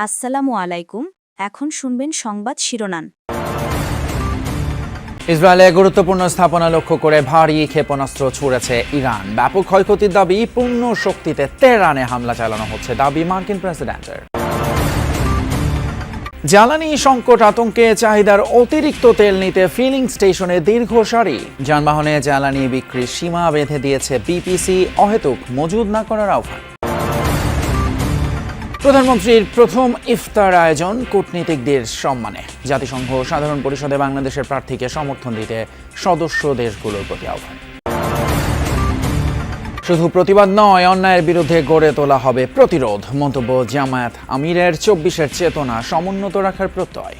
আসসালামু আলাইকুম। এখন শুনবেন সংবাদ শিরোনাম। ইসরায়েলে গুরুত্বপূর্ণ স্থাপনা লক্ষ্য করে ভারী ক্ষেপণাস্ত্র ছুড়েছে ইরান। ব্যাপক ক্ষয়ক্ষতির দাবি, পূর্ণ শক্তিতে তেহরানে হামলা চালানো হচ্ছে দাবি মার্কিন প্রেসিডেন্টের। জ্বালানি সংকট আতঙ্কে চাহিদার অতিরিক্ত তেল নিতে ফিলিং স্টেশনে দীর্ঘ সারি। যানবাহনে জ্বালানি বিক্রির সীমা বেঁধে দিয়েছে বিপিসি, অহেতুক মজুদ না করার আহ্বান। প্রধানমন্ত্রীর প্রথম ইফতার আয়োজন কূটনীতিকদের সম্মানে। জাতিসংঘ সাধারণ পরিষদে বাংলাদেশের প্রার্থীকে সমর্থন দিতে সদস্য দেশগুলোর প্রতি আহ্বান। শুধু প্রতিবাদ নয়, অন্যায়ের বিরুদ্ধে গড়ে তোলা হবে প্রতিরোধ। মন্তব্য জামায়াত আমিরের। ২৪-এর চেতনা সমুন্নত রাখার প্রত্যয়।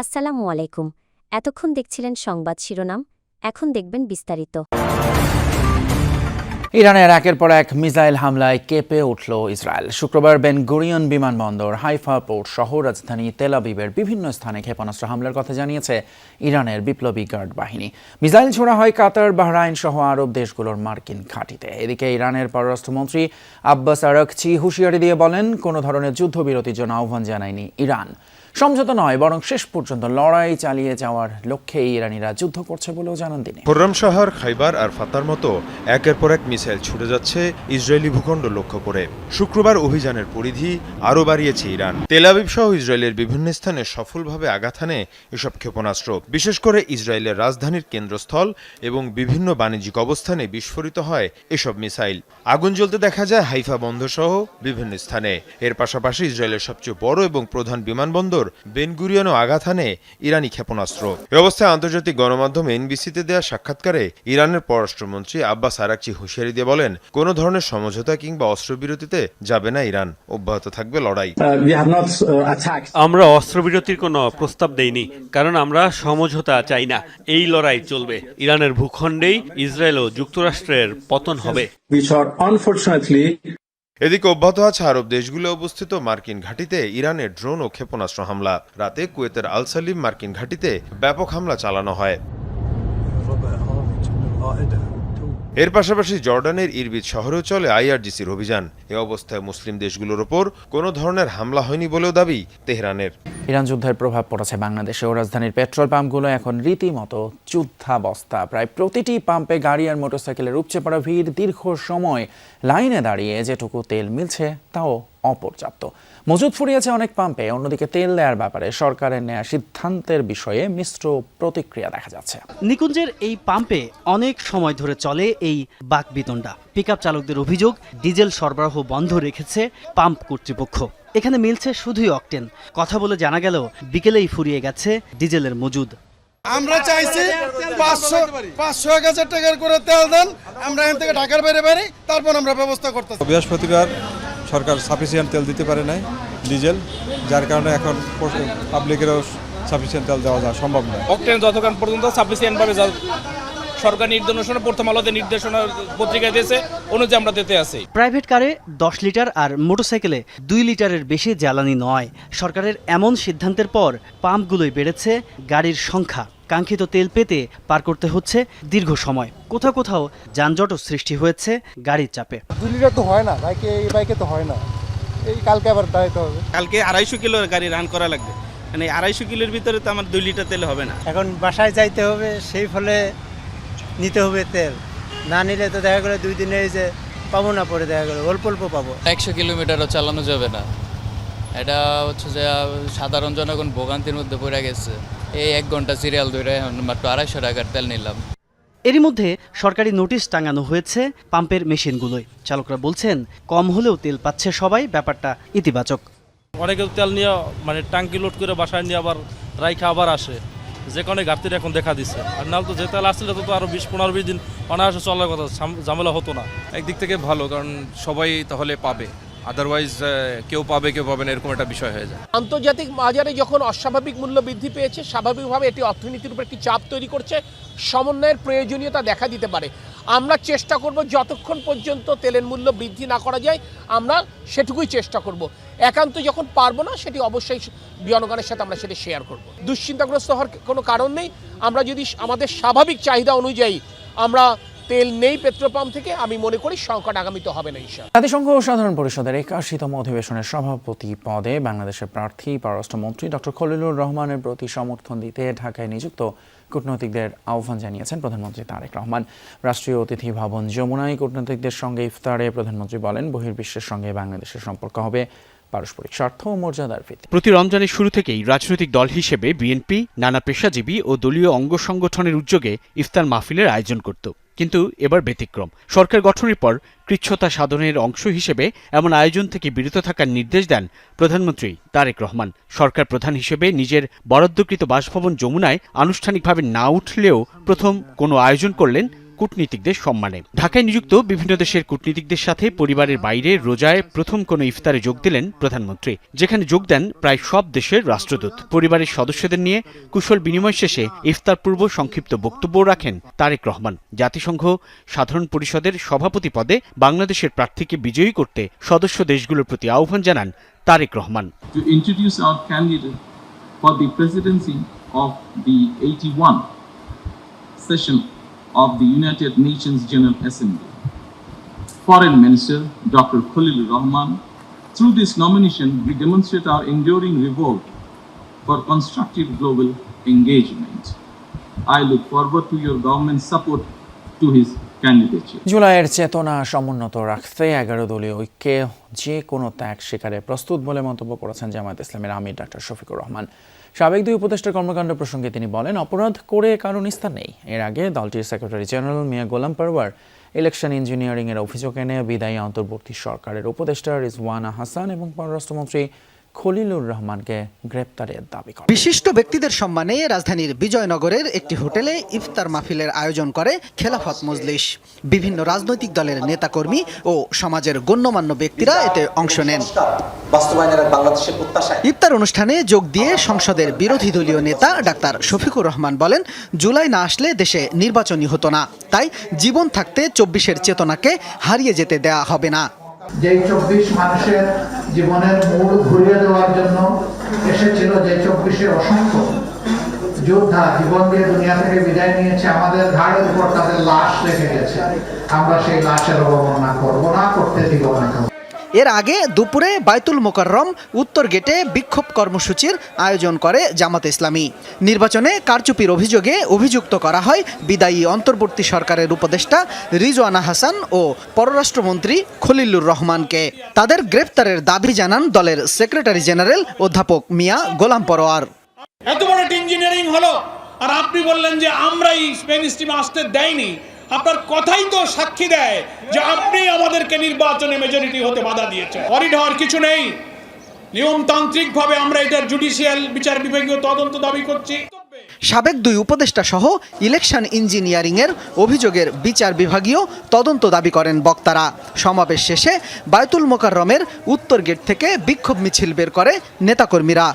আসসালামু আলাইকুম। এতক্ষণ দেখছিলেন সংবাদ শিরোনাম, এখন দেখবেন বিস্তারিত। ইরানের একের পর এক মিসাইল হামলায় কেঁপে উঠল ইসরায়েল। শুক্রবার বেন গুরিয়ন বিমানবন্দর, হাইফা পোর্ট সহ রাজধানী তেল আবিবের বিভিন্ন স্থানে ক্ষেপণাস্ত্র হামলার কথা জানিয়েছে ইরানের বিপ্লবী গার্ড বাহিনী। মিসাইল ছোড়া হয় কাতার, বাহরাইন সহ আরব দেশগুলোর মার্কিন ঘাঁটিতে। এদিকে ইরানের পররাষ্ট্রমন্ত্রী আব্বাস আরাকচি হুঁশিয়ারি দিয়ে বলেন, কোনো ধরনের যুদ্ধবিরতির জন্য আহ্বান জানায়নি ইরান। সমঝোতা নয়, বরং শেষ পর্যন্ত লড়াই চালিয়ে যাওয়ার লক্ষ্যে ইরানিরা যুদ্ধ করছে বলেও জানান তিনি। খোররাম শহর, খাইবার আর ফাতার মতো একের পর এক মিসাইল ছুটে যাচ্ছে ইসরায়েলি ভূখণ্ড লক্ষ্য করে। শুক্রবার অভিযানের পরিধি আরও বাড়িয়েছে ইরান। তেল আবিব সহ ইসরায়েলের বিভিন্ন স্থানে সফলভাবে আঘাত হানে এসব ক্ষেপণাস্ত্র। বিশেষ করে ইসরায়েলের রাজধানীর কেন্দ্রস্থল এবং বিভিন্ন বাণিজ্যিক অবস্থানে বিস্ফোরিত হয় এসব মিসাইল। আগুন জ্বলতে দেখা যায় হাইফা বন্দর সহ বিভিন্ন স্থানে। এর পাশাপাশি ইসরায়েলের সবচেয়ে বড় এবং প্রধান বিমানবন্দর বেন গুরিয়নও আঘাত হানে ইরানি ক্ষেপণাস্ত্র। এ অবস্থায় আন্তর্জাতিক গণমাধ্যম এনবিসিতে দেওয়া সাক্ষাৎকারে ইরানের পররাষ্ট্রমন্ত্রী আব্বাস আরাকচি হুঁশিয়ারি দিয়ে বলেন, কোনো ধরনের সমঝোতা কিংবা অস্ত্রবিরতিতে যাবে না ইরান, অব্যাহত থাকবে লড়াই। আমরা অস্ত্রবিরতির কোনো প্রস্তাব দেইনি, কারণ আমরা সমঝোতা চাই না। এই লড়াই চলবে। ইরানের ভূখণ্ডেই ইসরায়েল ও যুক্তরাষ্ট্রের পতন হবে। এদিকে অব্যাহত আছে আরব দেশগুলো অবস্থিত মার্কিন ঘাঁটিতে ইরানের ড্রোন ও ক্ষেপণাস্ত্র হামলা। রাতে কুয়েতের আল সালিম মার্কিন ঘাঁটিতে ব্যাপক হামলা চালানো হয়। এর পাশাপাশি জর্ডানের ইরবিদ শহরেও চলে আইআরজিসির অভিযান। এ অবস্থায় মুসলিম দেশগুলোর ওপর কোনো ধরনের হামলা হয়নি বলেও দাবি তেহরানের। ইরান যুদ্ধের প্রভাব পড়েছে বাংলাদেশে ও রাজধানীর পেট্রোল পাম্পগুলো এখন রীতিমতো যুদ্ধাবস্থা। প্রায় প্রতিটি পাম্পে গাড়ি আর মোটরসাইকেলের উপচে পড়া ভিড়। দীর্ঘ সময় লাইনে দাঁড়িয়ে যেটুকু তেল মিলছে তাও অপর্যাপ্ত। মজুদ ফুরিয়েছে অনেক পাম্পে। অন্যদিকে তেল দেওয়ার ব্যাপারে সরকারের নেওয়া সিদ্ধান্তের বিষয়ে মিশ্র প্রতিক্রিয়া দেখা যাচ্ছে। নিকুঞ্জের এই পাম্পে অনেক সময় ধরে চলে এই বাকবিতণ্ডা। পিকআপ চালকদের অভিযোগ, ডিজেল সরবরাহ বন্ধ রেখেছে পাম্প কর্তৃপক্ষ। এখানে মিলছে শুধুই অকটেন। কথা বলে জানা গেল বিকেলেই ফুরিয়ে গেছে ডিজেলের মজুদ। আমরা চাইছি 500-1000 টাকার করে তেল দেন, আমরা এখান থেকে ঢাকার বাইরে বেরি, তারপর আমরা ব্যবস্থা করতেছি। বৃহস্পতিবার সরকার সাফিসিয়েন্ট তেল দিতে পারে নাই, ডিজেল, যার কারণে এখন পাবলিকেরও সাফিসিয়েন্ট তেল দেওয়া যায় সম্ভব নয়। অকটেন যতক্ষণ পর্যন্ত সাফিসিয়েন্টভাবে সরকার নির্দেশনা, প্রথম আলোতে নির্দেশনা পত্রিকা দিয়েছে অনুযায়ী আমরা দিতে আছি। প্রাইভেট কারে 10 লিটার আর মোটরসাইকেলে 2 লিটারের বেশি জ্বালানি নয়। সরকারের এমন সিদ্ধান্তের পর পাম্পগুলোই বেড়েছে গাড়ির সংখ্যা। কাঙ্ক্ষিত তেল পেতে পার করতে হচ্ছে দীর্ঘ সময়। কোথাও কোথাও যানজটও সৃষ্টি হয়েছে গাড়ির চাপে। 2 লিটার তো হয় না এই বাইকে তো হয় না। এই কালকে আবার দাঁড়াইতে হবে। কালকে 250 কিলোর গাড়ি রান করা লাগবে, মানে 250 কিলোর ভিতরে তো আমার 2 লিটার তেল হবে না। এখন বাসায় যাইতে হবে, সেই ফলে নিতে হবে তেল। না নিলে তো দেখা গেলো 2 দিনে যে পাবো না, পরে দেখা গেলো অল্প অল্প পাবো। 100 কিলোমিটারও চালানো যাবে না। এটা হচ্ছে যে সাধারণ জনগণ ভোগান্তির মধ্যে পড়ে গেছে। এই 1 ঘন্টা সিরিয়াল ধরে মাত্র 250 টাকার তেল নিলাম। এরই মধ্যে সরকারি নোটিশ টাঙানো হয়েছে পাম্পের মেশিনগুলোয়। চালকরা বলছেন, কম হলেও তেল পাচ্ছে সবাই, ব্যাপারটা ইতিবাচক। অনেকে তেল নিয়ে মানে ট্যাঙ্কি লোড করে বাসায় নিয়ে আবার রাইখা আবার আসে, যে কারণে ঘাটতির এখন দেখা দিচ্ছে। আর নাহলে তো যে তেল আসলে তো আরো 20-15-20 দিন অনায়াসে চলার কথা, ঝামেলা হতো না। একদিক থেকে ভালো, কারণ সবাই তাহলে পাবে, আদারওয়াইজ কেউ পাবে কেউ পাবে না, এরকম একটা বিষয় হয়ে যায়। আন্তর্জাতিক বাজারে যখন অস্বাভাবিক মূল্য বৃদ্ধি পেয়েছে, স্বাভাবিকভাবে এটি অর্থনীতির উপর একটি চাপ তৈরি করছে। সমন্বয়ের প্রয়োজনীয়তা দেখা দিতে পারে। আমরা চেষ্টা করব যতক্ষণ পর্যন্ত তেলের মূল্য বৃদ্ধি না করা যায়, আমরা সেটুকুই চেষ্টা করব। একান্ত যখন পারবো না, সেটি অবশ্যই জনগণের সাথে আমরা সেটা শেয়ার করব। দুশ্চিন্তাগ্রস্ত হওয়ার কোনো কারণ নেই। আমরা যদি আমাদের স্বাভাবিক চাহিদা অনুযায়ী আমরা তেল নেই পেট্রোল পাম্প থেকে, আমি মনে করি সংকট আগামীতে হবে না ইনশাআল্লাহ। জাতিসংঘ সাধারণ পরিষদের 81তম অধিবেশনের সভাপতি পদে বাংলাদেশের প্রার্থী পররাষ্ট্রমন্ত্রী ডক্টর খলিলুর রহমানের প্রতি সমর্থন দিতে ঢাকায় নিযুক্ত কূটনৈতিকদের আহ্বান জানিয়েছেন প্রধানমন্ত্রী তারেক রহমান। রাষ্ট্রীয় অতিথি ভবন যমুনায় কূটনৈতিকদের সঙ্গে ইফতারে প্রধানমন্ত্রী বলেন, বহির্বিশ্বের সঙ্গে বাংলাদেশের সম্পর্ক হবে পারস্পরিক স্বার্থ ও মর্যাদার ভিত্তিতে। প্রতি রমজানের শুরু থেকেই রাজনৈতিক দল হিসেবে বিএনপি নানা পেশাজীবী ও দলীয় অঙ্গ সংগঠনের উদ্যোগে ইফতার মাহফিলের আয়োজন করত, কিন্তু এবার ব্যতিক্রম। সরকার গঠনের পর কৃচ্ছ্রতা সাধনের অংশ হিসেবে এমন আয়োজন থেকে বিরত থাকার নির্দেশ দেন প্রধানমন্ত্রী তারেক রহমান। সরকার প্রধান হিসেবে নিজের বরাদ্দকৃত বাসভবন যমুনায় আনুষ্ঠানিকভাবে না উঠলেও প্রথম কোনো আয়োজন করলেন কূটনীতিকদের সম্মানে। ঢাকায় নিযুক্ত বিভিন্ন দেশের কূটনীতিকদের সাথে পরিবারের বাইরে রোজায় প্রথম কোনো ইফতারে যোগ দিলেন প্রধানমন্ত্রী, যেখানে যোগ দেন প্রায় সব দেশের রাষ্ট্রদূত। পরিবারের সদস্যদের নিয়ে কুশল বিনিময় শেষে ইফতার পূর্ব সংক্ষিপ্ত বক্তব্য রাখেন তারেক রহমান। জাতিসংঘ সাধারণ পরিষদের সভাপতি পদে বাংলাদেশের প্রার্থীকে বিজয়ী করতে সদস্য দেশগুলোর প্রতি আহ্বান জানান Tarique Rahman. To introduce our candidate for the presidency of the 81 session of the United Nations General Assembly, Foreign Minister Dr. Khalilur Rahman. Through this nomination, we demonstrate our enduring revolt for constructive global engagement. I look forward to your government's support to his candidature. জুলাইয়ের চেতনা সমুন্নত রাখতে 11 দলীয় ঐক্যে যে কোনো ত্যাগ স্বীকারে প্রস্তুত বলে মন্তব্য করেছেন জামায়াত ইসলামের আমির ডক্টর শফিকুর রহমান। সাবেক দুই উপদেষ্টার কর্মকাণ্ড প্রসঙ্গে তিনি বলেন, অপরাধ করে কারো নিস্তার নেই। এর আগে দলটির সেক্রেটারি জেনারেল মিয়া গোলাম পরওয়ার ইলেকশন ইঞ্জিনিয়ারিংয়ের অভিযোগ এনে বিদায়ী অন্তর্বর্তী সরকারের উপদেষ্টা রিজওয়ানা হাসান এবং পররাষ্ট্রমন্ত্রী খলিলুর রহমানকে গ্রেপ্তারের দাবি করে। বিশিষ্ট ব্যক্তিদের সম্মানে রাজধানীর বিজয়নগরের একটি হোটেলে ইফতার মাহফিলের আয়োজন করে খেলাফত মজলিস। বিভিন্ন রাজনৈতিক দলের নেতাকর্মী ও সমাজের গণ্যমান্য ব্যক্তিরা এতে অংশ নেন। ইফতার অনুষ্ঠানে যোগ দিয়ে সংসদের বিরোধী দলীয় নেতা ডাক্তার শফিকুর রহমান বলেন, জুলাই না আসলে দেশে নির্বাচনই হতো না, তাই জীবন থাকতে 24-এর চেতনাকে হারিয়ে যেতে দেয়া হবে না। যে 24 মানুষের জীবনের মূল ঘুরিয়ে দেওয়ার জন্য এসেছিল, যে 24-এ অসংখ্য যোদ্ধা জীবন দিয়ে দুনিয়া থেকে বিদায় নিয়েছে, আমাদের ঘাড়ের উপর তাদের লাশ রেখে গেছে। আমরা সেই লাশের অবমাননা করব না, করতে দিব না। এর আগে দুপুরে বায়তুল মোকাররম উত্তর গেটে বিক্ষোভ কর্মসূচির আয়োজন করে জামাত ইসলামী। নির্বাচনে কারচুপির অভিযোগে অভিযুক্ত করা হয় বিদায়ী অন্তর্বর্তী সরকারের উপদেষ্টা রিজওয়ানা হাসান ও পররাষ্ট্রমন্ত্রী খলিলুর রহমানকে। তাদের গ্রেপ্তারের দাবি জানান দলের সেক্রেটারি জেনারেল অধ্যাপক মিয়া গোলাম পরওয়ার। এত বড় ইঞ্জিনিয়ারিং হলো আর আপনি বললেন যে আমরাই স্পেন স্টিম আসতে দেয়নি। আপনার কথাই তো সাক্ষী দেয় যে আপনি আমাদেরকে নির্বাচনে মেজরিটি হতে বাধা দিয়েছেন। করিডর কিছু নেই, নিয়মতান্ত্রিকভাবে আমরা এটার জুডিশিয়াল বিচার বিভাগীয় তদন্ত দাবি করছি। সাবেক দুই উপদেষ্টা সহ ইলেকশন ইঞ্জিনিয়ারিংয়ের অভিযোগের বিচার বিভাগীয় তদন্ত দাবি করেন বক্তারা। সমাবেশ শেষে বায়তুল মোকাররমের উত্তর গেট থেকে বিক্ষোভ মিছিল বের করে নেতাকর্মীরা।